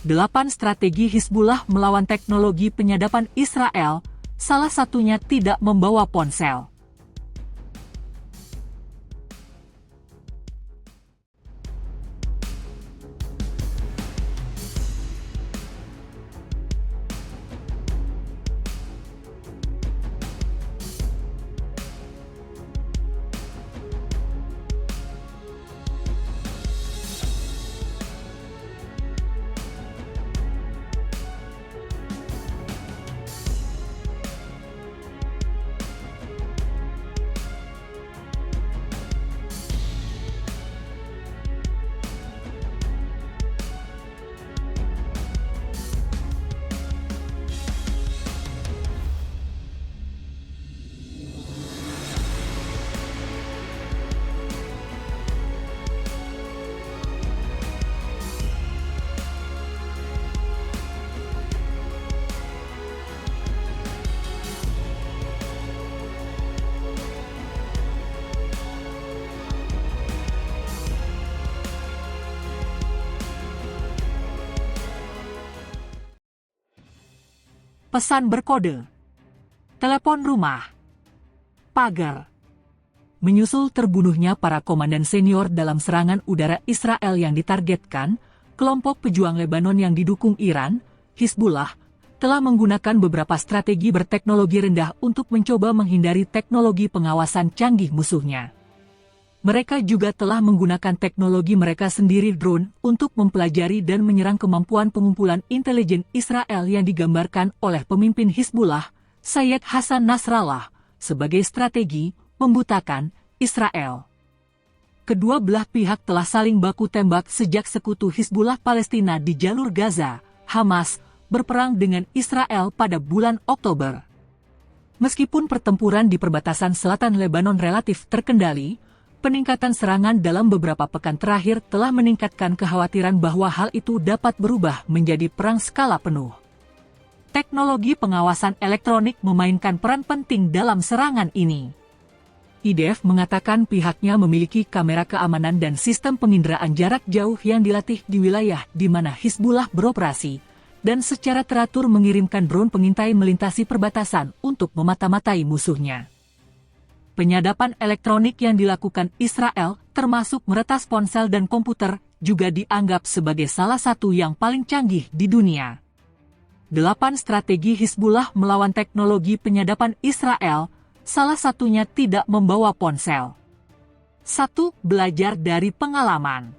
8 strategi Hizbullah melawan teknologi penyadapan Israel, salah satunya tidak membawa ponsel. Pesan berkode, telepon rumah, pagar. Menyusul terbunuhnya para komandan senior dalam serangan udara Israel yang ditargetkan, kelompok pejuang Lebanon yang didukung Iran, Hizbullah, telah menggunakan beberapa strategi berteknologi rendah untuk mencoba menghindari teknologi pengawasan canggih musuhnya. Mereka juga telah menggunakan teknologi mereka sendiri drone untuk mempelajari dan menyerang kemampuan pengumpulan intelijen Israel yang digambarkan oleh pemimpin Hizbullah, Sayyid Hassan Nasrallah, sebagai strategi membutakan Israel. Kedua belah pihak telah saling baku tembak sejak sekutu Hizbullah Palestina di jalur Gaza, Hamas, berperang dengan Israel pada bulan Oktober. Meskipun pertempuran di perbatasan selatan Lebanon relatif terkendali, peningkatan serangan dalam beberapa pekan terakhir telah meningkatkan kekhawatiran bahwa hal itu dapat berubah menjadi perang skala penuh. Teknologi pengawasan elektronik memainkan peran penting dalam serangan ini. IDF mengatakan pihaknya memiliki kamera keamanan dan sistem penginderaan jarak jauh yang dilatih di wilayah di mana Hizbullah beroperasi, dan secara teratur mengirimkan drone pengintai melintasi perbatasan untuk memata-matai musuhnya. Penyadapan elektronik yang dilakukan Israel, termasuk meretas ponsel dan komputer, juga dianggap sebagai salah satu yang paling canggih di dunia. 8 strategi Hizbullah melawan teknologi penyadapan Israel, salah satunya tidak membawa ponsel. 1. Belajar dari pengalaman.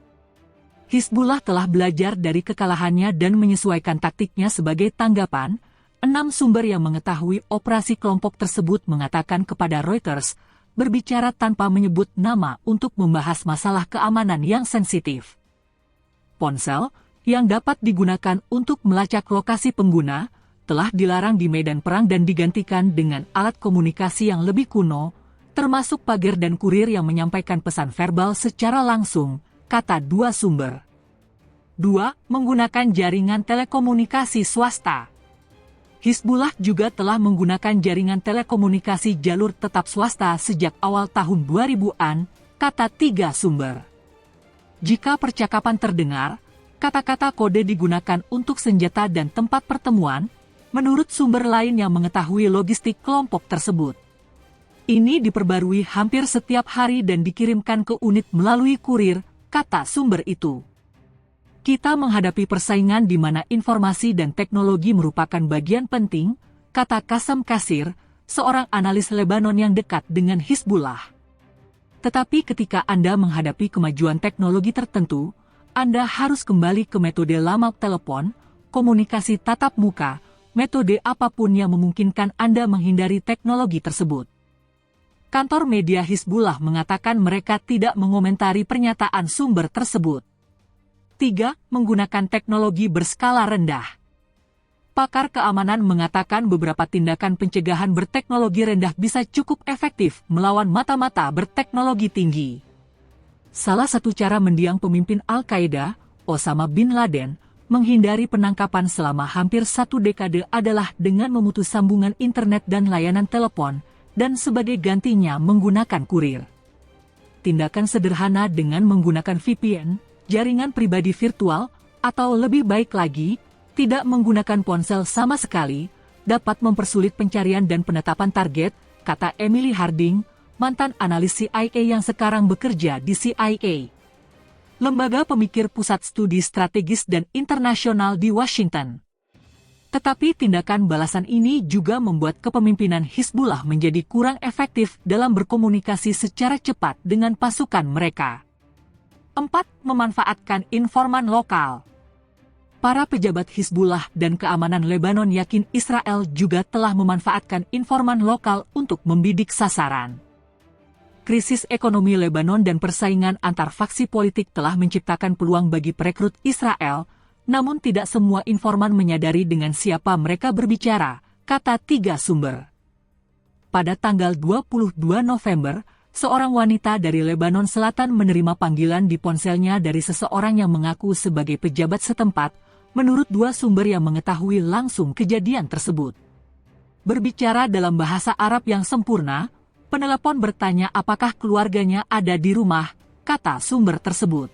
Hizbullah telah belajar dari kekalahannya dan menyesuaikan taktiknya sebagai tanggapan. 6 sumber yang mengetahui operasi kelompok tersebut mengatakan kepada Reuters, berbicara tanpa menyebut nama untuk membahas masalah keamanan yang sensitif. Ponsel, yang dapat digunakan untuk melacak lokasi pengguna, telah dilarang di medan perang dan digantikan dengan alat komunikasi yang lebih kuno, termasuk pagar dan kurir yang menyampaikan pesan verbal secara langsung, kata 2 sumber. 2. Menggunakan jaringan telekomunikasi swasta. Hizbullah juga telah menggunakan jaringan telekomunikasi jalur tetap swasta sejak awal tahun 2000-an, kata 3 sumber. Jika percakapan terdengar, kata-kata kode digunakan untuk senjata dan tempat pertemuan, menurut sumber lain yang mengetahui logistik kelompok tersebut. Ini diperbarui hampir setiap hari dan dikirimkan ke unit melalui kurir, kata sumber itu. Kita menghadapi persaingan di mana informasi dan teknologi merupakan bagian penting, kata Qassem Qasir, seorang analis Lebanon yang dekat dengan Hizbullah. Tetapi ketika Anda menghadapi kemajuan teknologi tertentu, Anda harus kembali ke metode lama telepon, komunikasi tatap muka, metode apapun yang memungkinkan Anda menghindari teknologi tersebut. Kantor media Hizbullah mengatakan mereka tidak mengomentari pernyataan sumber tersebut. 3. Menggunakan teknologi berskala rendah. Pakar keamanan mengatakan beberapa tindakan pencegahan berteknologi rendah bisa cukup efektif melawan mata-mata berteknologi tinggi. Salah satu cara mendiang pemimpin Al-Qaeda, Osama bin Laden, menghindari penangkapan selama hampir 1 dekade adalah dengan memutus sambungan internet dan layanan telepon, dan sebagai gantinya menggunakan kurir. Tindakan sederhana dengan menggunakan VPN, jaringan pribadi virtual, atau lebih baik lagi, tidak menggunakan ponsel sama sekali, dapat mempersulit pencarian dan penetapan target, kata Emily Harding, mantan analis CIA yang sekarang bekerja di CIA. Lembaga pemikir Pusat Studi Strategis dan Internasional di Washington. Tetapi tindakan balasan ini juga membuat kepemimpinan Hizbullah menjadi kurang efektif dalam berkomunikasi secara cepat dengan pasukan mereka. 4. Memanfaatkan informan lokal. Para pejabat Hizbullah dan keamanan Lebanon yakin Israel juga telah memanfaatkan informan lokal untuk membidik sasaran. Krisis ekonomi Lebanon dan persaingan antar faksi politik telah menciptakan peluang bagi perekrut Israel, namun tidak semua informan menyadari dengan siapa mereka berbicara, kata 3 sumber. Pada tanggal 22 November, seorang wanita dari Lebanon Selatan menerima panggilan di ponselnya dari seseorang yang mengaku sebagai pejabat setempat, menurut 2 sumber yang mengetahui langsung kejadian tersebut. Berbicara dalam bahasa Arab yang sempurna, penelepon bertanya apakah keluarganya ada di rumah, kata sumber tersebut.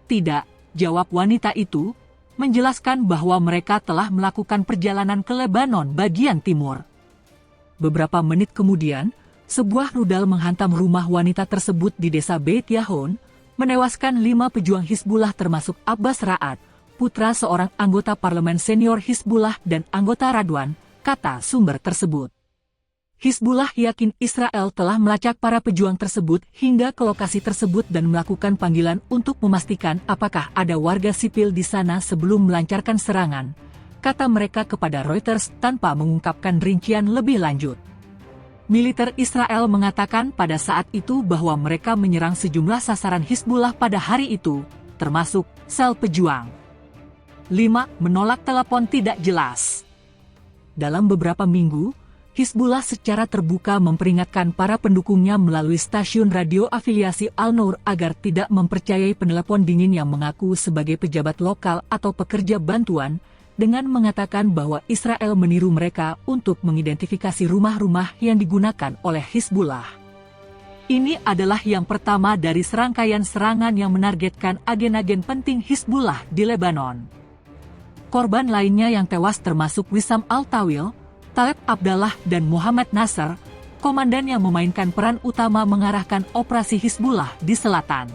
Tidak, jawab wanita itu, menjelaskan bahwa mereka telah melakukan perjalanan ke Lebanon bagian timur. Beberapa menit kemudian, sebuah rudal menghantam rumah wanita tersebut di desa Beit Yahon, menewaskan 5 pejuang Hizbullah termasuk Abbas Ra'ad, putra seorang anggota parlemen senior Hizbullah dan anggota Radwan, kata sumber tersebut. Hizbullah yakin Israel telah melacak para pejuang tersebut hingga ke lokasi tersebut dan melakukan panggilan untuk memastikan apakah ada warga sipil di sana sebelum melancarkan serangan, kata mereka kepada Reuters tanpa mengungkapkan rincian lebih lanjut. Militer Israel mengatakan pada saat itu bahwa mereka menyerang sejumlah sasaran Hizbullah pada hari itu, termasuk sel pejuang. 5. Menolak telepon tidak jelas. Dalam beberapa minggu, Hizbullah secara terbuka memperingatkan para pendukungnya melalui stasiun radio afiliasi Al-Nour agar tidak mempercayai penelepon dingin yang mengaku sebagai pejabat lokal atau pekerja bantuan, dengan mengatakan bahwa Israel meniru mereka untuk mengidentifikasi rumah-rumah yang digunakan oleh Hizbullah. Ini adalah yang pertama dari serangkaian serangan yang menargetkan agen-agen penting Hizbullah di Lebanon. Korban lainnya yang tewas termasuk Wissam Al-Tawil, Taleb Abdallah dan Muhammad Nasser, komandan yang memainkan peran utama mengarahkan operasi Hizbullah di selatan.